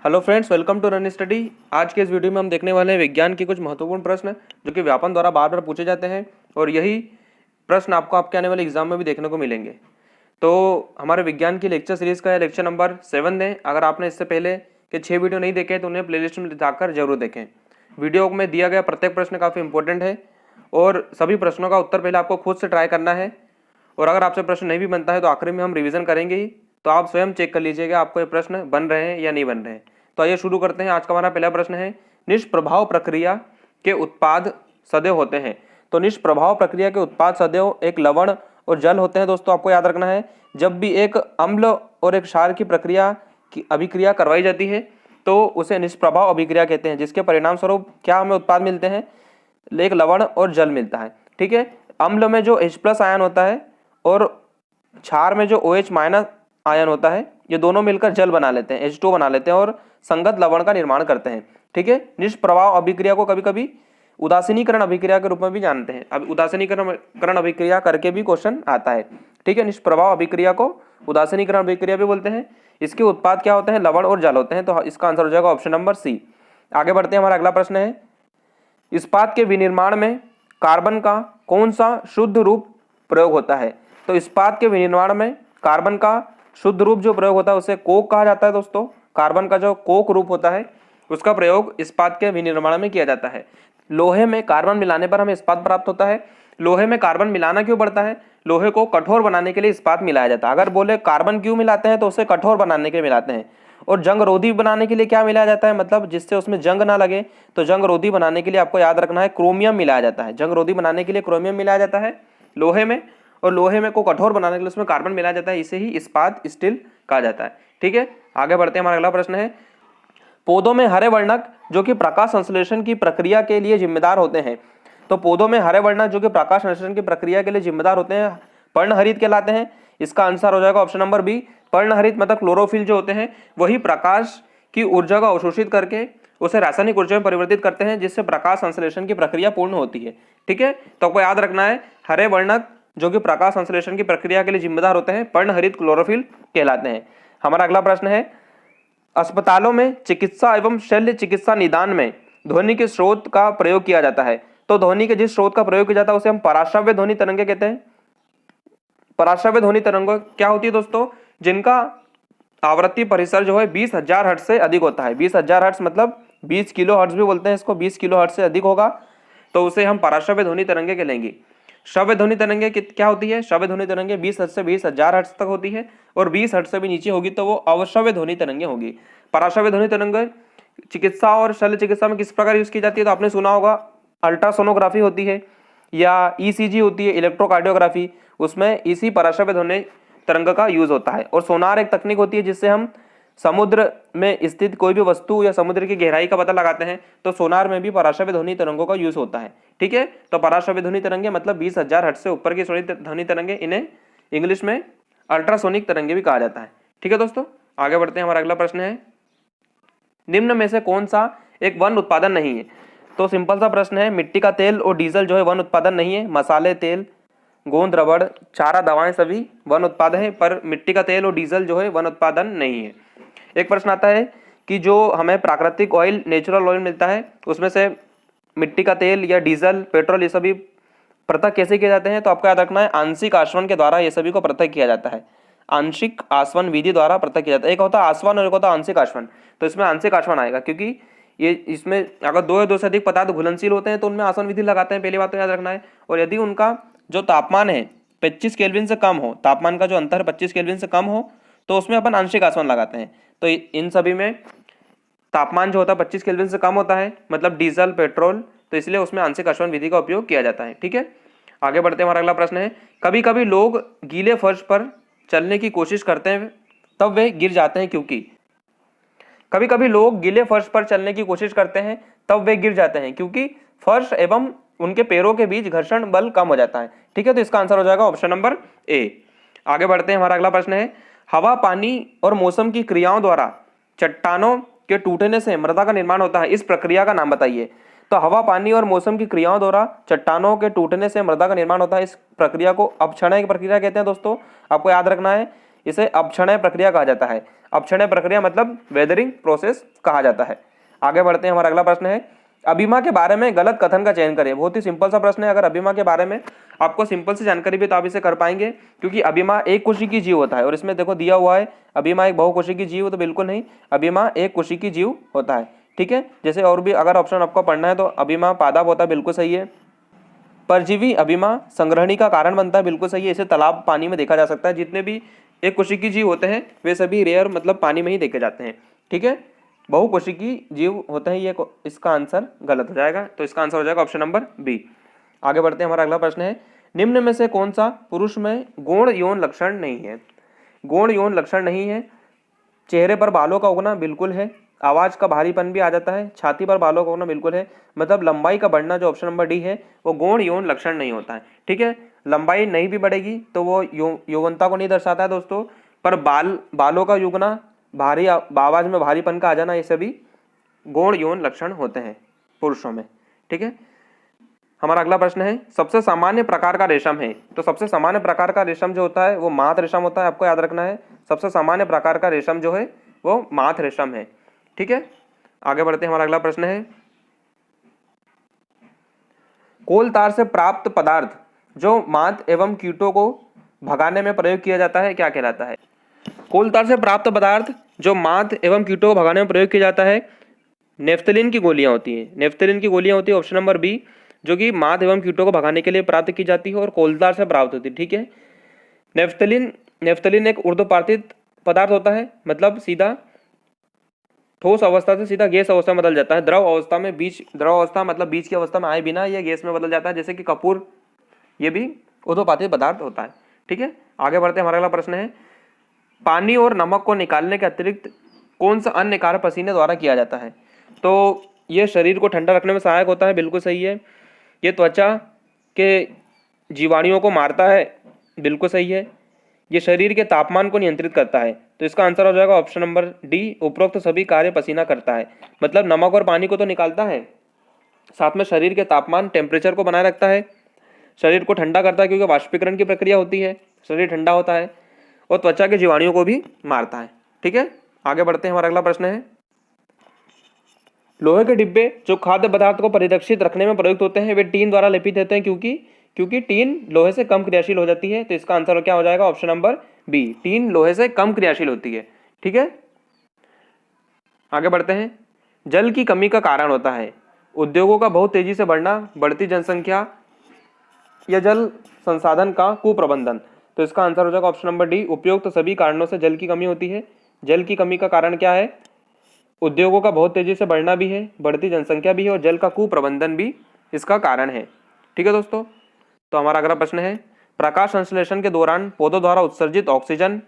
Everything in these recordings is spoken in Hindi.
Hello friends, welcome to run study. आज के इस वीडियो में हम देखने वाले हैं विज्ञान के कुछ महत्वपूर्ण प्रश्न जो कि व्यापम द्वारा बार बार पूछे जाते हैं और यही प्रश्न आपको आपके आने वाले एग्जाम में भी देखने को मिलेंगे। तो हमारे विज्ञान की लेक्चर सीरीज का लेक्चर नंबर 7 है। अगर आपने इससे पहले के 6 वीडियो नहीं देखे तो उन्हें प्लेलिस्ट में जाकर जरूर देखें। वीडियो में दिया गया प्रत्येक प्रश्न काफ़ी इंपॉर्टेंट है और सभी प्रश्नों का उत्तर पहले आपको खुद से ट्राई करना है और अगर आपसे प्रश्न नहीं भी बनता है तो आखिरी में हम रिवीजन करेंगे ही, तो आप स्वयं चेक कर लीजिएगा आपको ये प्रश्न बन रहे हैं या नहीं बन रहे हैं। तो आइए शुरू करते हैं। आज का हमारा पहला प्रश्न है, निष्प्रभाव प्रक्रिया के उत्पाद सदैव होते हैं। तो निष्प्रभाव प्रक्रिया के उत्पाद सदैव एक लवण और जल होते हैं। दोस्तों आपको याद रखना है, जब भी एक अम्ल और एक क्षार की प्रक्रिया की अभिक्रिया करवाई जाती है तो उसे निष्प्रभाव अभिक्रिया कहते हैं, जिसके परिणाम स्वरूप क्या हमें उत्पाद मिलते हैं, एक लवण और जल मिलता है। ठीक है, अम्ल में जो H+ आयन होता है और क्षार में जो OH- आयन होता है, ये दोनों मिलकर जल बना लेते हैं, H2 बना लेते हैं और संगत लवण का निर्माण करते हैं। ठीक है, निष्प्रभाव अभिक्रिया को कभी कभी उदासीनीकरण अभिक्रिया के रूप में भी जानते हैं। अब उदासीनीकरण अभिक्रिया करके भी क्वेश्चन आता है। ठीक है, निष्प्रभाव अभिक्रिया को उदासीनीकरण अभिक्रिया भी बोलते हैं। इसके उत्पाद क्या होते हैं, लवण और जल होते हैं। तो इसका आंसर हो जाएगा ऑप्शन नंबर सी। आगे बढ़ते हैं, हमारा अगला प्रश्न है, इस्पात के विनिर्माण में कार्बन का कौन सा शुद्ध रूप प्रयोग होता है। तो इस्पात के विनिर्माण में कार्बन का शुद्ध रूप जो प्रयोग होता है उसे कोक कहा जाता है। दोस्तों कार्बन का जो कोक रूप होता है उसका प्रयोग इस्पात के विनिर्माण में किया जाता है। लोहे में कार्बन मिलाने पर हमें इस्पात प्राप्त होता है। लोहे में कार्बन मिलाना क्यों पड़ता है, लोहे को कठोर बनाने के लिए इस्पात मिलाया जाता है। अगर बोले कार्बन क्यों मिलाते हैं तो उसे कठोर बनाने के लिए मिलाते हैं। और जंग रोधी बनाने के लिए क्या मिलाया जाता है, मतलब जिससे उसमें जंग ना लगे, तो जंग रोधी बनाने के लिए आपको याद रखना है क्रोमियम मिलाया जाता है। जंग रोधी बनाने के लिए क्रोमियम मिलाया जाता है लोहे में, और लोहे में को कठोर बनाने के लिए उसमें कार्बन मिलाया जाता है। इसे ही इस्पात स्टील कहा जाता है। ठीक है, आगे बढ़ते हैं। हमारा अगला प्रश्न है, पौधों में हरे वर्णक जो कि प्रकाश संश्लेषण की प्रक्रिया के लिए जिम्मेदार होते हैं। तो पौधों में हरे वर्णक जो कि प्रकाश संश्लेषण की प्रक्रिया के लिए जिम्मेदार होते हैं पर्णहरित कहलाते हैं। इसका आंसर हो जाएगा ऑप्शन नंबर बी। पर्णहरित मतलब क्लोरोफिल जो होते हैं वही प्रकाश की ऊर्जा को अवशोषित करके उसे रासायनिक ऊर्जा में परिवर्तित करते हैं, जिससे प्रकाश संश्लेषण की प्रक्रिया पूर्ण होती है। ठीक है, तो आपको याद रखना है हरे वर्णक जो कि प्रकाश संश्लेषण की प्रक्रिया के लिए जिम्मेदार होते हैं पर्णहरित क्लोरोफिल कहलाते हैं। हमारा अगला प्रश्न है, अस्पतालों में चिकित्सा एवं शल्य चिकित्सा निदान में ध्वनि के स्रोत का प्रयोग किया जाता है। तो ध्वनि के जिस स्रोत का प्रयोग किया जाता है उसे हम पराश्रव्य ध्वनि तरंगे कहते हैं। पराश्रव्य ध्वनि तरंग क्या होती है दोस्तों, जिनका आवृत्ति परिसर जो है 20,000 हर्ट्ज से अधिक होता है। 20,000 हर्ट्ज मतलब 20 किलो हर्ट्ज भी बोलते हैं इसको। 20 किलो हर्ट्ज से अधिक होगा तो उसे हम पराश्रव्य ध्वनि तरंगे कहलेंगे। श्रव्य ध्वनि तरंगे क्या होती है, श्रव्य ध्वनि तरंगे 20 हर्ट्ज से 20,000 हर्ट्ज तक होती है, और 20 हर्ट्ज से भी नीचे होगी तो वो अवश्रव्य ध्वनि तरंगे होगी। पराश्रव्य ध्वनि तरंगे चिकित्सा और शल्य चिकित्सा में किस प्रकार यूज की जाती है, तो आपने सुना होगा अल्ट्रासोनोग्राफी होती है या ECG होती है, इलेक्ट्रोकार्डियोग्राफी, उसमें इसी पराश्रव्य ध्वनि तरंग का यूज होता है। और सोनार एक तकनीक होती है जिससे हम समुद्र में स्थित कोई भी वस्तु या समुद्र की गहराई का पता लगाते हैं, तो सोनार में भी पराश्रव्य ध्वनि तरंगों का यूज होता है। ठीक है, तो पराश्रव्य ध्वनि तरंगे मतलब 20,000 हर्ट्ज से ऊपर की ध्वनि तरंगे, इन्हें इंग्लिश में अल्ट्रासोनिक तरंगे भी कहा जाता है। ठीक है दोस्तों, आगे बढ़ते हैं। हमारा अगला प्रश्न है, निम्न में से कौन सा एक वन उत्पादन नहीं है। तो सिंपल सा प्रश्न है, मिट्टी का तेल और डीजल जो है वन उत्पादन नहीं है। मसाले, तेल, गोंद, रबड़, चारा, दवाएं सभी वन उत्पादन है, पर मिट्टी का तेल और डीजल जो है वन उत्पादन नहीं है। एक प्रश्न आता है कि जो हमें प्राकृतिक ऑयल, नेचुरल ऑयल मिलता है, उसमें से मिट्टी का तेल या डीजल, पेट्रोल, ये सभी पृथक कैसे किए जाते हैं, तो आपको याद रखना है आंशिक आसवन के द्वारा ये सभी को पृथक किया जाता है। आंशिक आसवन विधि द्वारा पृथक किया जाता है। एक होता है आसवन और एक होता है आंशिक आसवन। तो इसमें आंशिक आसवन आएगा, क्योंकि ये इसमें अगर दो या दो से अधिक पदार्थ घुलनशील होते हैं तो उनमें आसवन विधि लगाते हैं, पहली बात तो याद रखना है। और यदि उनका जो तापमान है 25 केल्विन से कम हो, तापमान का जो अंतर 25 केल्विन से कम हो, तो उसमें अपन आंशिक आसवन लगाते हैं। तो इन सभी में तापमान जो होता है 25 केल्विन से कम होता है, मतलब डीजल, पेट्रोल, तो इसलिए उसमें आंशिक आसवन विधि का उपयोग किया जाता है। ठीक है, आगे बढ़ते हैं। हमारा अगला प्रश्न है, कभी कभी लोग गीले फर्श पर चलने की कोशिश करते हैं तब वे गिर जाते हैं क्योंकि। कभी कभी लोग गीले फर्श पर चलने की कोशिश करते हैं तब वे गिर जाते हैं क्योंकि फर्श एवं उनके पैरों के बीच घर्षण बल कम हो जाता है। ठीक है, तो इसका आंसर हो जाएगा ऑप्शन नंबर ए। आगे बढ़ते हैं। हमारा अगला प्रश्न है, हवा, पानी और मौसम की क्रियाओं द्वारा चट्टानों के टूटने से मृदा का निर्माण होता है, इस प्रक्रिया का नाम बताइए। तो हवा, पानी और मौसम की क्रियाओं द्वारा चट्टानों के टूटने से मृदा का निर्माण होता है, इस प्रक्रिया को अपक्षय की प्रक्रिया कहते हैं। दोस्तों आपको याद रखना है इसे अपक्षणीय प्रक्रिया कहा जाता है। अपक्षणीय प्रक्रिया मतलब वेदरिंग प्रोसेस कहा जाता है। आगे बढ़ते हैं, हमारा अगला प्रश्न है अभिमा के बारे में गलत कथन का चयन करें। बहुत ही सिंपल सा प्रश्न है। अगर अभिमा के बारे में आपको सिंपल सी जानकारी भी तो आप इसे कर पाएंगे, क्योंकि अभिमा एक कोशिकीय जीव होता है और इसमें देखो दिया हुआ है अभिमा एक बहुकोशिकीय जीव, तो बिल्कुल नहीं, अभिमा एक कोशिकीय जीव होता है। ठीक है, जैसे और भी अगर ऑप्शन आपको पढ़ना है तो अभिमा पादप होता है, बिल्कुल सही है। परजीवी अभिमा संग्रहणी का कारण बनता है, बिल्कुल सही है। इसे तालाब पानी में देखा जा सकता है। जितने भी एक कोशिकीय जीव होते हैं वे सभी रेयर मतलब पानी में ही देखे जाते हैं। ठीक है, बहुकोशिकीय जीव होते हैं ये, इसका आंसर गलत हो जाएगा। तो इसका आंसर हो जाएगा ऑप्शन नंबर बी। आगे बढ़ते हैं, हमारा अगला प्रश्न है निम्न में से कौन सा पुरुष में गौण यौन लक्षण नहीं है। गौण यौन लक्षण नहीं है। चेहरे पर बालों का उगना बिल्कुल है। आवाज का भारीपन भी आ जाता है। छाती पर बालों का उगना बिल्कुल है। मतलब लंबाई का बढ़ना जो ऑप्शन नंबर डी है वो गौण यौन लक्षण नहीं होता है। ठीक है, लंबाई नहीं भी बढ़ेगी तो वो यौवनता को नहीं दर्शाता है दोस्तों। पर बालों का उगना, भारी आवाज में भारीपन का आ जाना, ये सभी गौण यौन लक्षण होते हैं पुरुषों में। ठीक है, हमारा अगला प्रश्न है सबसे सामान्य प्रकार का रेशम है। तो सबसे सामान्य प्रकार का रेशम जो होता है वो माथ रेशम होता है, आपको याद रखना है। सबसे सामान्य प्रकार का रेशम जो है वो माथ रेशम है। ठीक है, आगे बढ़ते हैं, हमारा अगला प्रश्न है कोल तार से प्राप्त पदार्थ जो माथ एवं कीटों को भगाने में प्रयोग किया जाता है क्या कहलाता है। कोल तार से प्राप्त पदार्थ जो माथ एवं कीटों को भगाने में प्रयोग किया जाता है, नेफ्थलीन की गोलियां होती हैं। नेफ्थलीन की गोलियां होती है ऑप्शन नंबर बी, जो कि माथ एवं कीटों को भगाने के लिए प्राप्त की जाती है और कोलतार से प्राप्त होती है। ठीक है, नेफ्थलीन एक ऊर्ध्वपातित पदार्थ होता है, मतलब सीधा ठोस अवस्था से सीधा गैस अवस्था में बदल जाता है। द्रव अवस्था में द्रव अवस्था मतलब बीज की अवस्था में आए बिना यह गैस में बदल जाता है, जैसे कि कपूर, ये भी ऊर्ध्वपातित पदार्थ होता है। ठीक है, आगे बढ़ते हैं, हमारा अगला प्रश्न है पानी और नमक को निकालने के अतिरिक्त कौन सा अन्य कार्य पसीने द्वारा किया जाता है। तो ये शरीर को ठंडा रखने में सहायक होता है, बिल्कुल सही है। ये त्वचा के जीवाणुओं को मारता है, बिल्कुल सही है। ये शरीर के तापमान को नियंत्रित करता है, तो इसका आंसर हो जाएगा ऑप्शन नंबर डी, उपरोक्त सभी कार्य पसीना करता है। मतलब नमक और पानी को तो निकालता है, साथ में शरीर के तापमान टेम्परेचर को बनाए रखता है, शरीर को ठंडा करता है क्योंकि वाष्पीकरण की प्रक्रिया होती है, शरीर ठंडा होता है, और त्वचा के जीवाणुओं को भी मारता है। ठीक है, आगे बढ़ते हैं, हमारा अगला प्रश्न है लोहे के डिब्बे जो खाद्य पदार्थ को परिरक्षित रखने में प्रयुक्त होते हैं वे टीन द्वारा लेपित होते हैं, क्योंकि टीन लोहे से कम क्रियाशील हो जाती है। तो इसका आंसर क्या हो जाएगा ऑप्शन नंबर बी, टीन लोहे से कम क्रियाशील होती है। ठीक है, आगे बढ़ते हैं जल की कमी का कारण होता है उद्योगों का बहुत तेजी से बढ़ना, बढ़ती जनसंख्या या जल संसाधन का कुप्रबंधन। तो इसका आंसर हो जाएगा ऑप्शन नंबर डी, उपयुक्त सभी कारणों से जल की कमी होती है। जल की कमी का कारण क्या है, उद्योगों का बहुत तेजी से बढ़ना भी है, बढ़ती जनसंख्या भी है, और जल का कुप्रबंधन भी इसका कारण है। ठीक है दोस्तों, तो हमारा अगला प्रश्न है प्रकाश संश्लेषण के दौरान पौधों द्वारा उत्सर्जित ऑक्सीजन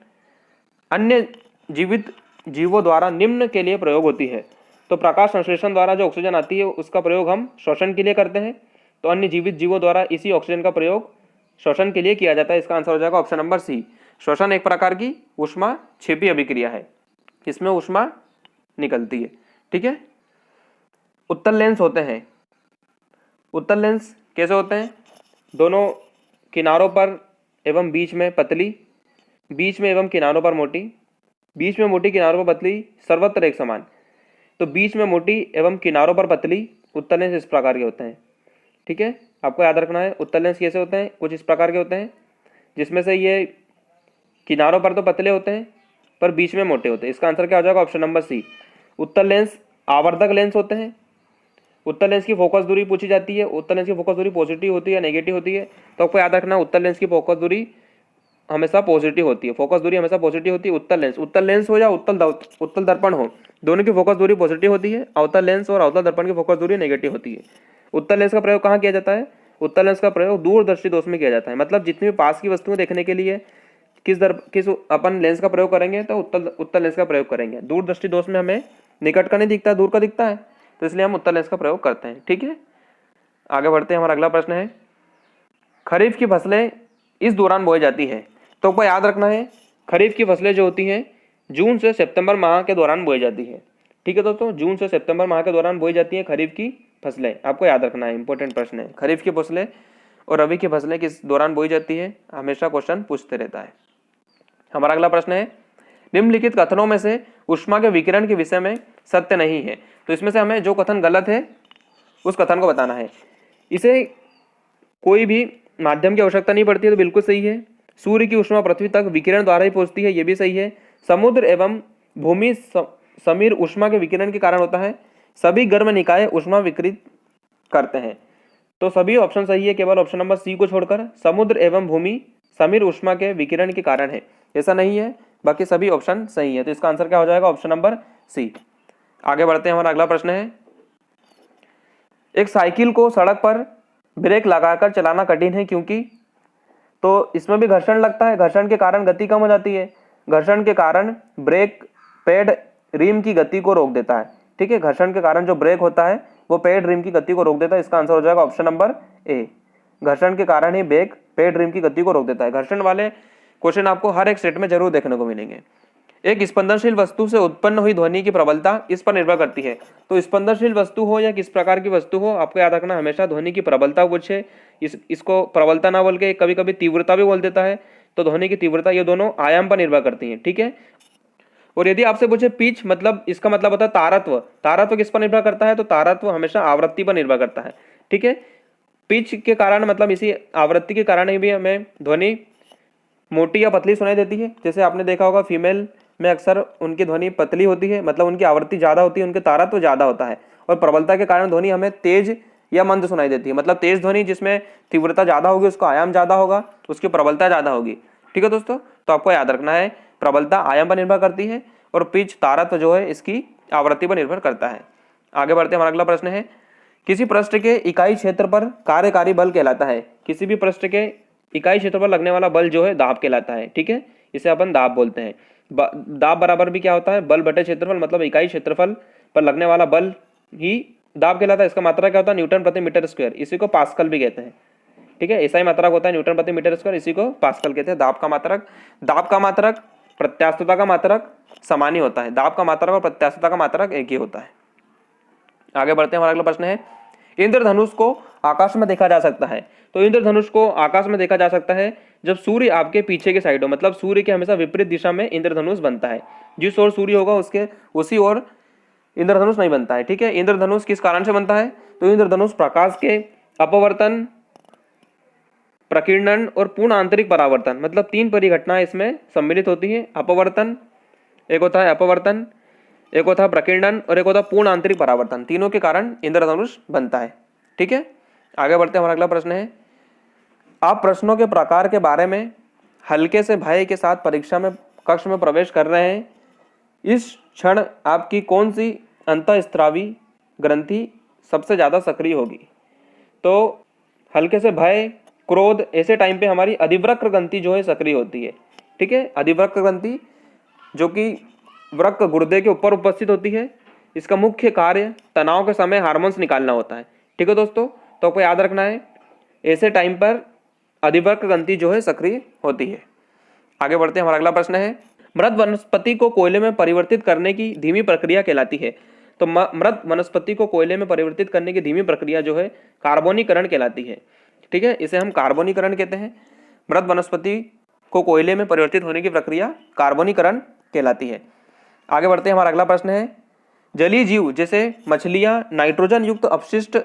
अन्य जीवित जीवों द्वारा निम्न के लिए प्रयोग होती है। तो प्रकाश संश्लेषण द्वारा जो ऑक्सीजन आती है उसका प्रयोग हम श्वसन के लिए करते हैं, तो अन्य जीवित जीवों द्वारा इसी ऑक्सीजन का प्रयोग श्वसन के लिए किया जाता है। इसका आंसर हो जाएगा ऑप्शन नंबर सी, श्वसन एक प्रकार की ऊष्मा क्षेपी अभिक्रिया है, इसमें ऊष्मा निकलती है। ठीक है, उत्तल लेंस होते हैं। उत्तल लेंस कैसे होते हैं, दोनों किनारों पर एवं बीच में पतली, बीच में एवं किनारों पर मोटी, बीच में मोटी किनारों पर पतली, सर्वत्र एक समान। तो बीच में मोटी एवं किनारों पर पतली उत्तल लेंस इस प्रकार के होते हैं। ठीक है, आपको याद रखना है उत्तल लेंस कैसे होते हैं, कुछ इस प्रकार के होते हैं, जिसमें से ये किनारों पर तो पतले होते हैं पर बीच में मोटे होते हैं। इसका आंसर क्या हो जाएगा ऑप्शन नंबर सी, उत्तल लेंस आवर्धक लेंस होते हैं। उत्तल लेंस की फोकस दूरी पूछी जाती है, उत्तल लेंस की फोकस दूरी पॉजिटिव होती है नेगेटिव होती है। तो आपको याद रखना उत्तल लेंस की फोकस दूरी हमेशा पॉजिटिव होती है, फोकस दूरी हमेशा पॉजिटिव होती है। उत्तल लेंस हो या उत्तल दर्पण हो, दोनों की फोकस दूरी पॉजिटिव होती है। अवतल लेंस और अवतल दर्पण की फोकस दूरी नेगेटिव होती है। उत्तल लेंस का प्रयोग कहाँ किया जाता है, उत्तल लेंस का प्रयोग दूरदर्शी दोष में किया जाता है। मतलब जितनी भी पास की वस्तुएं देखने के लिए किस अपन लेंस का प्रयोग करेंगे, तो उत्तल लेंस का प्रयोग करेंगे। दूरदृष्टि दोष में हमें निकट का नहीं दिखता, दूर का दिखता है, तो इसलिए हम उत्तल लेंस का प्रयोग करते हैं। ठीक है, आगे बढ़ते हैं, हमारा अगला प्रश्न है खरीफ की फसलें इस दौरान बोई जाती है। तो आपको याद रखना है खरीफ की फसलें जो होती हैं जून से सितंबर माह के दौरान बोई जाती है। ठीक है दोस्तों, जून से सितंबर माह के दौरान बोई जाती है खरीफ की फसलें, आपको याद रखना है, इंपॉर्टेंट प्रश्न है। खरीफ की फसलें और रबी की फसलें किस दौरान बोई जाती है, हमेशा क्वेश्चन पूछते रहता है। हमारा अगला प्रश्न है, निम्नलिखित कथनों में से ऊष्मा के विकिरण के विषय में सत्य नहीं है। तो इसमें से हमें जो कथन गलत है उस कथन को बताना है। इसे कोई भी माध्यम की आवश्यकता नहीं पड़ती है, तो बिल्कुल सही है। सूर्य की ऊष्मा पृथ्वी तक विकिरण द्वारा ही पहुंचती है, ये भी सही है। समुद्र एवं भूमि समीर ऊष्मा के विकिरण के कारण होता है। सभी गर्म निकाय ऊष्मा विकिरित करते हैं। तो सभी ऑप्शन सही है, केवल ऑप्शन नंबर सी को छोड़कर। समुद्र एवं भूमि समीर ऊष्मा के विकिरण के कारण है, ऐसा नहीं है, बाकी सभी ऑप्शन सही है। तो इसका आंसर क्या हो जाएगा? Option number C. आगे बढ़ते हैं, हमारा अगला प्रश्न है, एक साइकिल को सड़क पर ब्रेक लगाकर चलाना कठिन है क्योंकि, तो इसमें भी घर्षण लगता है, घर्षण के कारण गति कम हो जाती है। घर्षण के कारण ब्रेक पैड रिम की गति को रोक देता है। ठीक है, घर्षण के कारण जो ब्रेक होता है वो पैड रिम की गति को रोक देता है। इसका आंसर हो जाएगा ऑप्शन नंबर ए। घर्षण के कारण ही ब्रेक पैड रिम की गति को रोक देता है। घर्षण वाले क्वेश्चन आपको हर एक सेट में जरूर देखने को मिलेंगे। एक स्पंदनशील वस्तु से उत्पन्न हुई ध्वनि की प्रबलता इस पर निर्भर करती है। तो स्पंदनशील वस्तु हो या किस प्रकार की वस्तु हो, आपको याद रखना हमेशा ध्वनि की प्रबलता पूछे। इसको प्रबलता ना बोल के कभी कभी तीव्रता भी बोल देता है। तो ध्वनि की तीव्रता, ये दोनों आयाम पर निर्भर करती है। ठीक है, और यदि आपसे पूछे पिच, मतलब इसका मतलब होता है तारत्व। तारत्व किस पर निर्भर करता है? तो तारत्व हमेशा आवृत्ति पर निर्भर करता है। ठीक है, पिच के कारण मतलब इसी आवृत्ति के कारण ही भी हमें ध्वनि मोटी या पतली सुनाई देती है। जैसे आपने देखा होगा फीमेल में अक्सर उनकी ध्वनि पतली होती है, मतलब उनकी आवृत्ति ज्यादा होती है, उनके तारत्व ज्यादा होता है। और प्रबलता के कारण ध्वनि हमें तेज या मंद सुनाई देती है। मतलब तेज ध्वनि जिसमें तीव्रता ज्यादा होगी, उसका आयाम ज्यादा होगा, उसकी प्रबलता ज्यादा होगी। ठीक है दोस्तों, तो आपको याद रखना है प्रबलता आयाम पर निर्भर करती है और पिच तारत्व जो है इसकी आवृत्ति पर निर्भर करता है। आगे बढ़ते हैं, हमारा अगला प्रश्न है, किसी पृष्ठ के इकाई क्षेत्र पर कार्यकारी बल कहलाता है। किसी भी पृष्ठ के इकाई क्षेत्र पर लगने वाला बल जो है दाब कहलाता है। ठीक है, इसे अपन दाब बोलते हैं। दाब बराबर भी क्या होता है? बल बटे क्षेत्रफल, मतलब इकाई क्षेत्रफल पर लगने वाला बल ही दाब कहलाता है। इसका मात्रा क्या होता है? न्यूटन प्रति मीटर स्क्वायर, इसी को पास्कल भी कहते हैं। ठीक है, ऐसा ही मात्रक होता है न्यूटन प्रति मीटर स्क्वायर, इसी को पास्कल कहते हैं। दाब का मात्रक प्रत्यास्थता का मात्रक समान ही होता है। दाब का मात्रक और प्रत्यास्थता का मात्रक एक ही होता है। आगे बढ़ते हैं, हमारा अगला प्रश्न है, इंद्रधनुष को आकाश में देखा जा सकता है। तो इंद्रधनुष को आकाश में देखा जा सकता है जब सूर्य आपके पीछे के साइड हो, मतलब सूर्य के हमेशा विपरीत दिशा में इंद्रधनुष बनता है। जिस ओर सूर्य होगा उसके उसी ओर इंद्रधनुष नहीं बनता है। ठीक है, इंद्रधनुष किस कारण से बनता है? तो इंद्रधनुष प्रकाश के अपवर्तन, प्रकीर्णन और पूर्ण आंतरिक परावर्तन, मतलब 3 परिघटनाएं इसमें सम्मिलित होती है। अपवर्तन एक होता है, अपवर्तन एक होता है, प्रकीर्णन और एक होता है पूर्ण आंतरिक परावर्तन। तीनों के कारण इंद्रधनुष बनता है। ठीक है, आगे बढ़ते हैं, हमारा अगला प्रश्न है, आप प्रश्नों के प्रकार के बारे में हल्के से भय के साथ परीक्षा में कक्ष में प्रवेश कर रहे हैं। इस क्षण आपकी कौन सी अंतःस्रावी ग्रंथि सबसे ज्यादा सक्रिय होगी? तो हल्के से भय, क्रोध, ऐसे टाइम पे हमारी अधिवृक्क ग्रंथि जो है सक्रिय होती है। ठीक है, अधिवृक्क ग्रंथि जो कि वृक्क गुर्दे के ऊपर उपस्थित होती है। इसका मुख्य कार्य तनाव के समय हार्मोन्स निकालना होता है। ठीक है दोस्तों, तो आपको याद रखना है ऐसे टाइम पर अधिवृक्क ग्रंथि जो है सक्रिय होती है। आगे बढ़ते हैं, हमारा अगला प्रश्न है, मृत वनस्पति को कोयले में परिवर्तित करने की धीमी प्रक्रिया कहलाती है। तो मृत वनस्पति को कोयले में परिवर्तित करने की धीमी प्रक्रिया जो है कार्बोनीकरण कहलाती है। ठीक है, इसे हम कार्बोनीकरण कहते हैं। मृत वनस्पति को कोयले में परिवर्तित होने की प्रक्रिया कार्बोनीकरण कहलाती है। आगे बढ़ते हैं, हमारा अगला प्रश्न है, जलीय जीव जैसे मछलियां नाइट्रोजन युक्त अपशिष्ट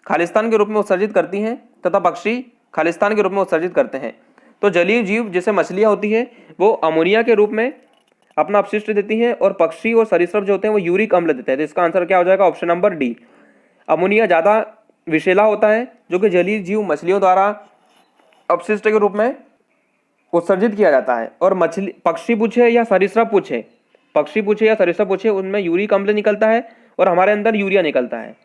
खालिस्तान के रूप में उत्सर्जित करती हैं तथा पक्षी खालिस्तान के रूप में उत्सर्जित करते हैं। तो जलीय जीव जैसे मछलियां होती है वो अमोनिया के रूप में अपना अपशिष्ट देती हैं और पक्षी और सरीसृप जो होते हैं वो यूरिक अम्ल देते हैं। तो इसका आंसर क्या हो जाएगा? Option number D. अमोनिया ज्यादा विषैला होता है जो कि जलीय जीव मछलियों द्वारा अपशिष्ट के रूप में उत्सर्जित किया जाता है। और मछली पक्षी पूछे या सरीसृप पूछे उनमें यूरिक अम्ल निकलता है और हमारे अंदर यूरिया निकलता है।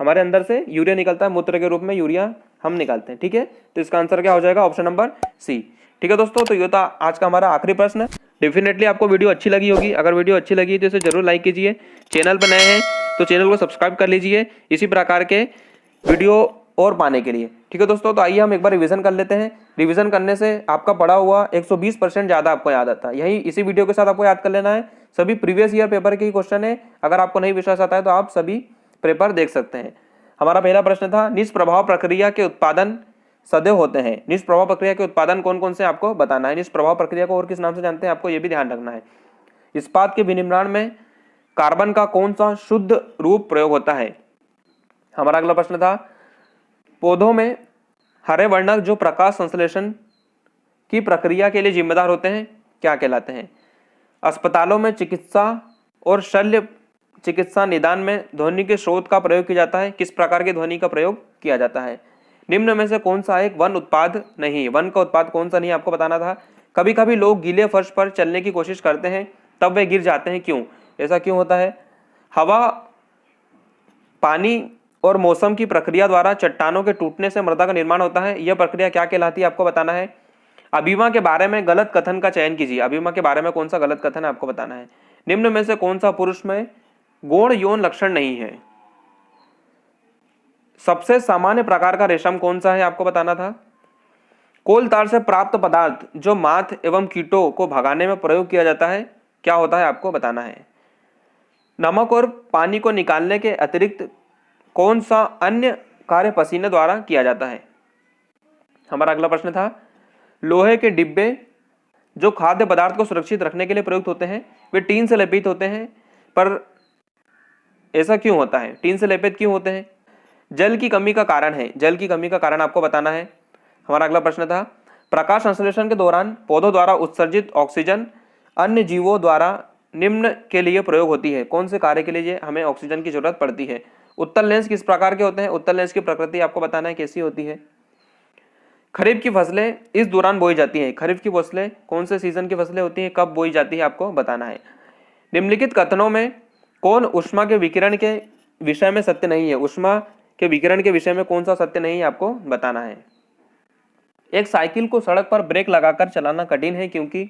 हमारे अंदर से यूरिया निकलता है, मूत्र के रूप में यूरिया हम निकालते हैं। ठीक है, तो इसका आंसर क्या हो जाएगा? Option number C. ठीक है दोस्तों, तो ये था आज का हमारा आखिरी प्रश्न। डेफिनेटली आपको वीडियो अच्छी लगी होगी। अगर वीडियो अच्छी लगी तो इसे जरूर लाइक कीजिए। चैनल पर नए हैं तो चैनल को सब्सक्राइब कर लीजिए इसी प्रकार के वीडियो और पाने के लिए। ठीक है दोस्तों, तो आइए हम एक बार रिवीजन कर लेते हैं। रिवीजन करने से आपका पढ़ा हुआ 120% ज़्यादा आपको याद आता है। यही इसी वीडियो के साथ आपको याद कर लेना है। सभी प्रीवियस ईयर पेपर के ही क्वेश्चन है। अगर आपको नहीं विश्वास आता है तो आप सभी पेपर देख सकते हैं। हमारा पहला प्रश्न था, निष्प्रभाव प्रक्रिया के उत्पादन सदैव होते हैं। निष्प्रभाव प्रक्रिया के उत्पादन कौन कौन से आपको बताना है। निष्प्रभाव प्रक्रिया को और किस नाम से जानते हैं आपको ये भी ध्यान रखना है। इस्पात के विनिर्माण में कार्बन का कौन सा शुद्ध रूप प्रयोग होता है। हमारा अगला प्रश्न था, पौधों में हरे वर्णक जो प्रकाश संश्लेषण की प्रक्रिया के लिए जिम्मेदार होते हैं क्या कहलाते हैं। अस्पतालों में चिकित्सा और शल्य चिकित्सा निदान में ध्वनि के स्रोत का प्रयोग किया जाता है। किस प्रकार की ध्वनि का प्रयोग किया जाता है। निम्न में से कौन सा एक वन उत्पाद नहीं, वन का उत्पाद कौन सा नहीं आपको बताना था। कभी कभी लोग गीले फर्श पर चलने की कोशिश करते हैं तब वे गिर जाते हैं, क्यों, ऐसा क्यों होता है। हवा, पानी और मौसम की प्रक्रिया द्वारा चट्टानों के टूटने से मृदा का निर्माण होता है। यह प्रक्रिया क्या कहलाती है आपको बताना है। अभिमा के बारे में गलत कथन का चयन कीजिए। अभिमा के बारे में कौन सा गलत कथन है आपको बताना है। निम्न में से कौन सा पुरुष में गौण यौन लक्षण नहीं है। सबसे सामान्य प्रकार का रेशम कौन सा है आपको बताना था। कोल तार से प्राप्त पदार्थ जो माथ एवं कीटों को भगाने में प्रयोग किया जाता है क्या होता है आपको बताना है। नमक और पानी को निकालने के अतिरिक्त कौन सा अन्य कार्य पसीने द्वारा किया जाता है। हमारा अगला प्रश्न था, लोहे के डिब्बे जो खाद्य पदार्थ को सुरक्षित रखने के लिए प्रयुक्त होते हैं वे टीन से लेपित होते हैं, पर ऐसा क्यों होता है, टीन से लेपित क्यों होते हैं। जल की कमी का कारण है। जल की कमी का कारण आपको बताना है। हमारा अगला प्रश्न था, प्रकाश संश्लेषण के दौरान पौधों द्वारा उत्सर्जित ऑक्सीजन अन्य जीवों द्वारा निम्न के लिए प्रयोग होती है। कौन से कार्य के लिए हमें ऑक्सीजन की जरूरत पड़ती है। उत्तल लेंस किस प्रकार के होते हैं। उत्तल लेंस की प्रकृति आपको बताना है कैसी होती है। खरीफ की फसलें इस दौरान बोई जाती हैं। खरीफ की फसलें कौन से सीजन की फसलें होती हैं, कब बोई जाती है आपको बताना है। निम्नलिखित कथनों में कौन ऊष्मा के विकिरण के विषय में सत्य नहीं है। ऊष्मा के विकिरण के विषय में कौन सा सत्य नहीं है आपको बताना है। एक साइकिल को सड़क पर ब्रेक लगाकर चलाना कठिन है क्योंकि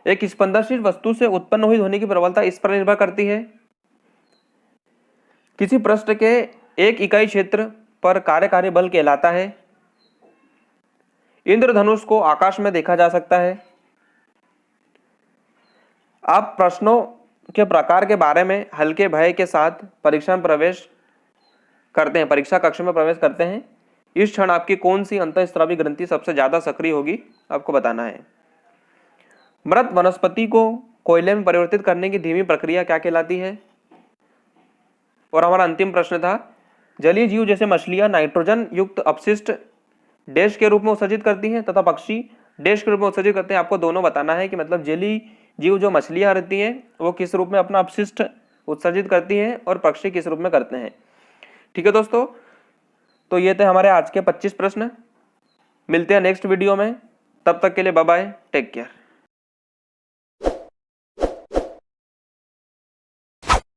एक स्पंदनशील वस्तु से उत्पन्न हुई ध्वनि की प्रबलता इस पर निर्भर करती है। किसी पृष्ठ के एक इकाई क्षेत्र पर कार्यकारी बल कहलाता है। इंद्रधनुष को आकाश में देखा जा सकता है। आप प्रश्नों के प्रकार के बारे में हल्के भय के साथ परीक्षा में प्रवेश करते हैं, परीक्षा कक्ष में प्रवेश करते हैं। इस क्षण आपकी कौन सी अंतःस्रावी ग्रंथि सबसे ज्यादा सक्रिय होगी आपको बताना है। मृत वनस्पति को कोयले में परिवर्तित करने की धीमी प्रक्रिया क्या कहलाती है। और हमारा अंतिम प्रश्न था, जलीय जीव जैसे मछलियां नाइट्रोजन युक्त अपशिष्ट डैश के रूप में उत्सर्जित करती हैं तथा पक्षी डैश के रूप में उत्सर्जित करते हैं। आपको दोनों बताना है कि मतलब जलीय जीव जो मछलियां रहती हैं वो किस रूप में अपना अपशिष्ट उत्सर्जित करती हैं और पक्षी किस रूप में करते हैं। ठीक है दोस्तों, तो ये थे हमारे आज के 25 प्रश्न। मिलते हैं नेक्स्ट वीडियो में, तब तक के लिए बाय बाय, टेक केयर।